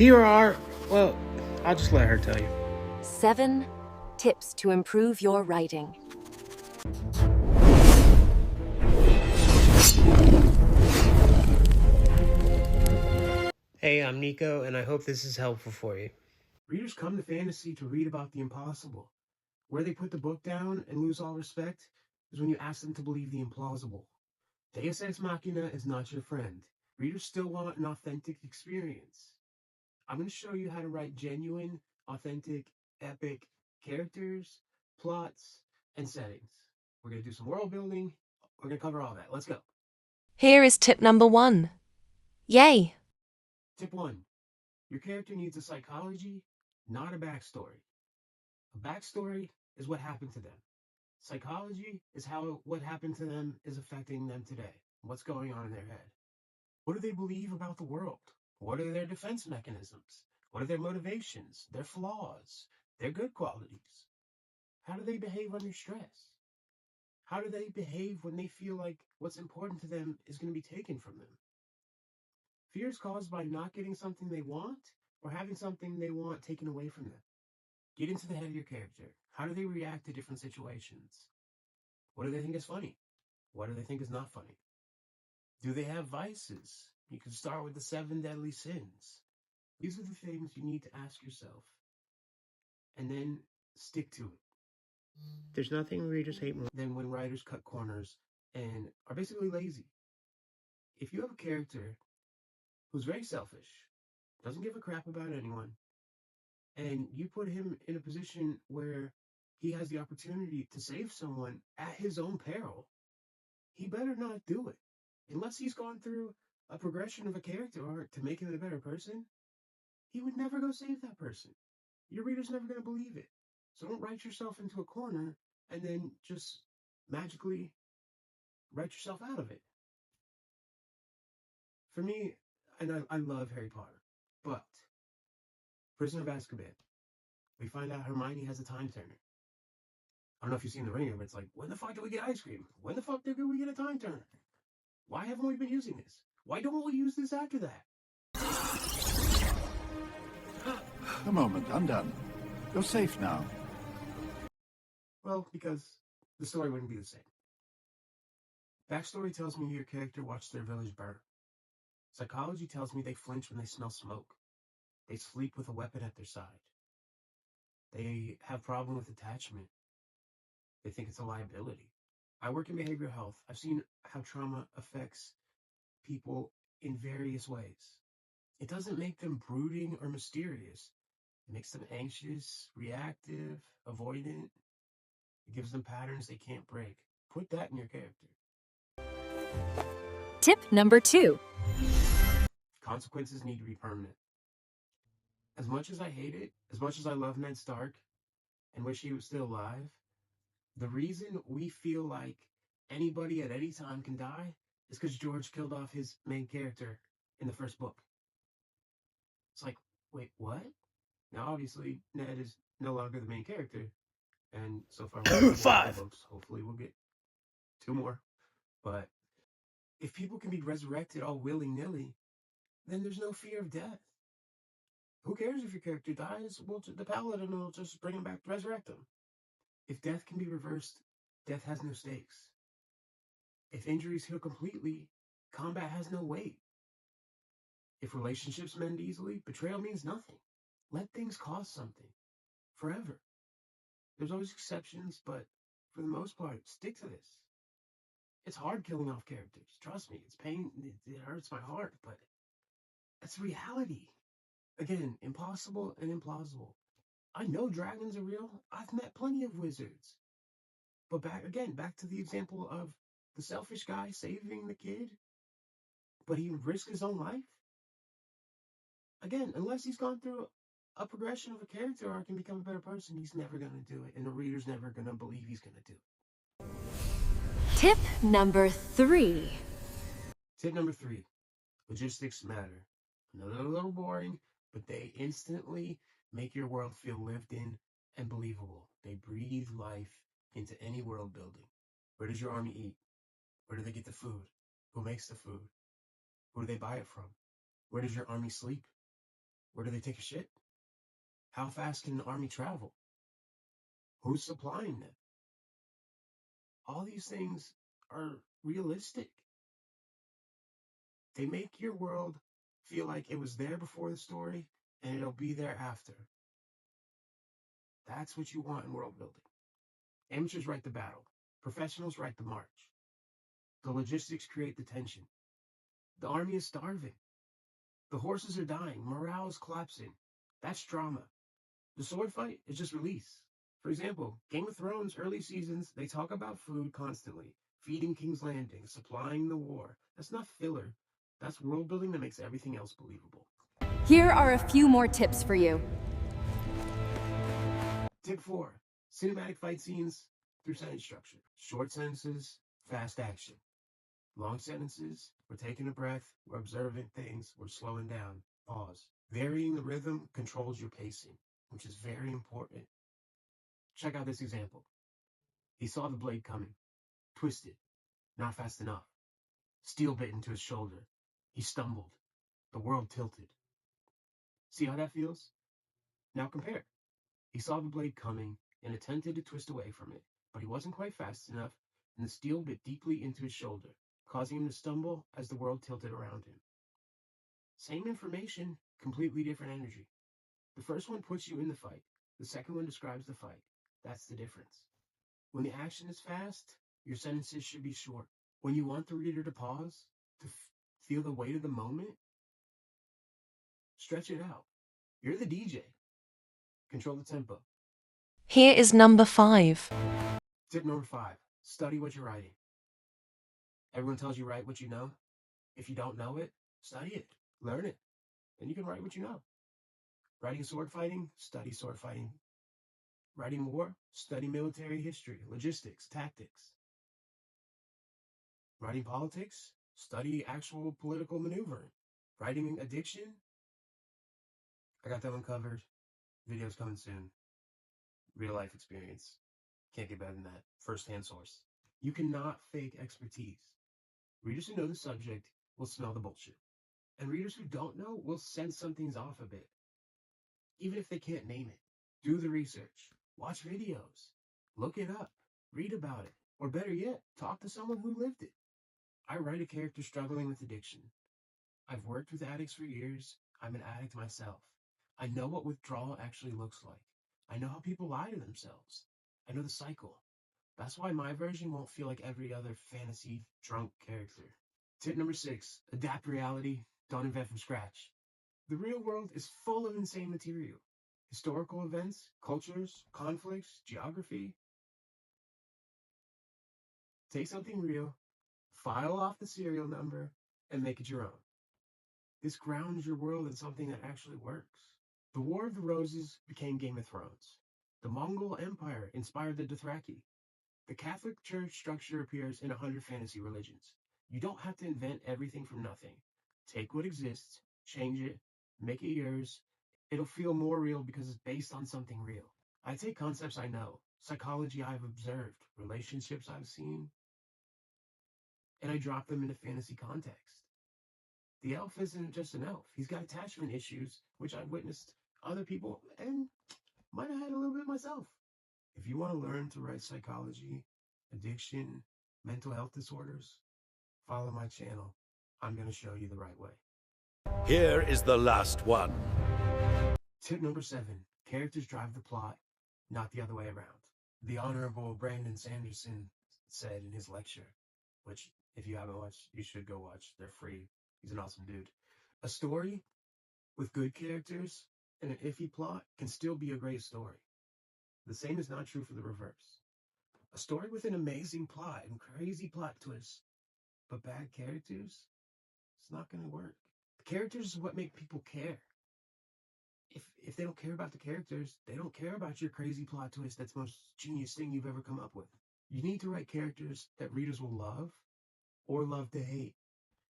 Here are, well, I'll just let her tell you. 7 tips to improve your writing. Hey, I'm Nico, and I hope this is helpful for you. Readers come to fantasy to read about the impossible. Where they put the book down and lose all respect is when you ask them to believe the implausible. Deus Ex Machina is not your friend. Readers still want an authentic experience. I'm going to show you how to write genuine, authentic, epic characters, plots, and settings. We're going to do some world building. We're going to cover all that. Let's go. Here is tip number 1. Yay! Tip 1. Your character needs a psychology, not a backstory. A backstory is what happened to them. Psychology is how what happened to them is affecting them today. What's going on in their head? What do they believe about the world? What are their defense mechanisms? What are their motivations, their flaws, their good qualities? How do they behave under stress? How do they behave when they feel like what's important to them is going to be taken from them? Fear is caused by not getting something they want or having something they want taken away from them. Get into the head of your character. How do they react to different situations? What do they think is funny? What do they think is not funny? Do they have vices? You can start with the 7 deadly sins. These are the things you need to ask yourself and then stick to it. There's nothing readers hate more than when writers cut corners and are basically lazy. If you have a character who's very selfish, doesn't give a crap about anyone, and you put him in a position where he has the opportunity to save someone at his own peril, he better not do it. Unless he's gone through a progression of a character arc to make him a better person, he would never go save that person. Your reader's never going to believe it. So don't write yourself into a corner and then just magically write yourself out of it. For me, and I love Harry Potter, but Prisoner of Azkaban, we find out Hermione has a time turner. I don't know if you've seen The Ringer, but it's like, when the fuck do we get ice cream? When the fuck do we get a time turner? Why haven't we been using this? Why don't we use this after that? A moment, I'm done. You're safe now. Well, because the story wouldn't be the same. Backstory tells me your character watched their village burn. Psychology tells me they flinch when they smell smoke. They sleep with a weapon at their side. They have problem with attachment. They think it's a liability. I work in behavioral health. I've seen how trauma affects people in various ways. It doesn't make them brooding or mysterious. It makes them anxious, reactive, avoidant. It gives them patterns they can't break. Put that in your character. Tip number 2. Consequences need to be permanent. As much as I hate it, as much as I love Ned Stark and wish he was still alive, the reason we feel like anybody at any time can die is because George killed off his main character in the first book. It's like, wait, what? Now, obviously, Ned is no longer the main character, and so far, 5 books. Hopefully, we'll get 2 more. But if people can be resurrected all willy-nilly, then there's no fear of death. Who cares if your character dies? Well, the paladin will just bring him back to resurrect him. If death can be reversed, death has no stakes. If injuries heal completely, combat has no weight. If relationships mend easily, betrayal means nothing. Let things cost something. Forever. There's always exceptions, but for the most part, stick to this. It's hard killing off characters. Trust me, it's pain. It hurts my heart, but that's reality. Again, impossible and implausible. I know dragons are real. I've met plenty of wizards. But back to the example of the selfish guy saving the kid, but he risked his own life. Again, unless he's gone through a progression of a character arc and become a better person, he's never going to do it, and the reader's never going to believe he's going to do it. Tip number 3. Tip number 3. Logistics matter. Another little boring, but they instantly make your world feel lived in and believable. They breathe life into any world building. Where does your army eat? Where do they get the food? Who makes the food? Who do they buy it from? Where does your army sleep? Where do they take a shit? How fast can an army travel? Who's supplying them? All these things are realistic. They make your world feel like it was there before the story and it'll be there after. That's what you want in world building. Amateurs write the battle. Professionals write the march. The logistics create the tension. The army is starving. The horses are dying. Morale is collapsing. That's drama. The sword fight is just release. For example, Game of Thrones early seasons, they talk about food constantly. Feeding King's Landing, supplying the war. That's not filler. That's world building that makes everything else believable. Here are a few more tips for you. Tip 4. Cinematic fight scenes through sentence structure. Short sentences, fast action. Long sentences, we're taking a breath, we're observing things, we're slowing down. Pause. Varying the rhythm controls your pacing, which is very important. Check out this example. He saw the blade coming. Twisted. Not fast enough. Steel bit into his shoulder. He stumbled. The world tilted. See how that feels? Now compare. He saw the blade coming and attempted to twist away from it, but he wasn't quite fast enough, and the steel bit deeply into his shoulder, causing him to stumble as the world tilted around him. Same information, completely different energy. The first one puts you in the fight. The second one describes the fight. That's the difference. When the action is fast, your sentences should be short. When you want the reader to pause, to feel the weight of the moment, stretch it out. You're the DJ. Control the tempo. Here is number 5. Tip number 5. Study what you're writing. Everyone tells you write what you know. If you don't know it, study it. Learn it. Then you can write what you know. Writing sword fighting, study sword fighting. Writing war, study military history, logistics, tactics. Writing politics, study actual political maneuvering. Writing addiction, I got that one covered. Videos coming soon. Real life experience. Can't get better than that. First-hand source. You cannot fake expertise. Readers who know the subject will smell the bullshit. And readers who don't know will sense something's off a bit. Even if they can't name it. Do the research. Watch videos. Look it up. Read about it. Or better yet, talk to someone who lived it. I write a character struggling with addiction. I've worked with addicts for years. I'm an addict myself. I know what withdrawal actually looks like. I know how people lie to themselves. I know the cycle. That's why my version won't feel like every other fantasy drunk character. Tip number 6, adapt reality, don't invent from scratch. The real world is full of insane material. Historical events, cultures, conflicts, geography. Take something real, file off the serial number, and make it your own. This grounds your world in something that actually works. The War of the Roses became Game of Thrones. The Mongol Empire inspired the Dothraki. The Catholic Church structure appears in 100 fantasy religions. You don't have to invent everything from nothing. Take what exists, change it, make it yours. It'll feel more real because it's based on something real. I take concepts I know, psychology I've observed, relationships I've seen, and I drop them into fantasy context. The elf isn't just an elf. He's got attachment issues, which I've witnessed other people and might have had a little bit myself. If you want to learn to write psychology, addiction, mental health disorders, follow my channel. I'm going to show you the right way. Here is the last one. Tip number 7. Characters drive the plot, not the other way around. The Honorable Brandon Sanderson said in his lecture, which if you haven't watched, you should go watch. They're free. He's an awesome dude. A story with good characters and an iffy plot can still be a great story. The same is not true for the reverse. A story with an amazing plot and crazy plot twists, but bad characters, it's not going to work. The characters is what make people care. If they don't care about the characters, they don't care about your crazy plot twist that's the most genius thing you've ever come up with. You need to write characters that readers will love or love to hate.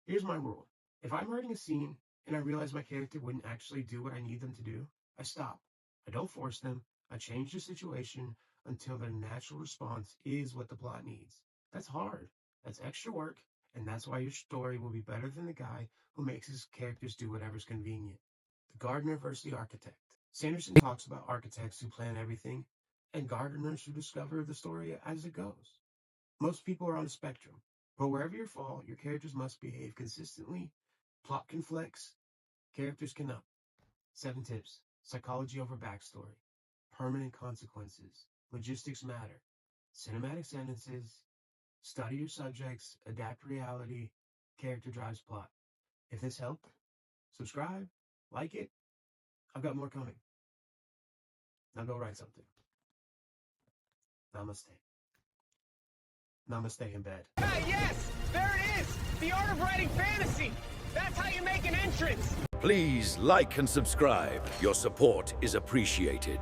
Here's my rule. If I'm writing a scene and I realize my character wouldn't actually do what I need them to do, I stop. I don't force them. I change the situation until their natural response is what the plot needs. That's hard. That's extra work, and that's why your story will be better than the guy who makes his characters do whatever's convenient. The gardener versus the architect. Sanderson talks about architects who plan everything and gardeners who discover the story as it goes. Most people are on a spectrum, but wherever you fall, your characters must behave consistently, plot can flex, characters can up. 7 tips. Psychology over backstory. Permanent consequences. Logistics matter. Cinematic sentences. Study your subjects. Adapt reality. Character drives plot. If this helped, subscribe, like it. I've got more coming. Now go write something. Namaste. Namaste in bed. Ah, yes! There it is! The art of writing fantasy! That's how you make an entrance! Please like and subscribe. Your support is appreciated.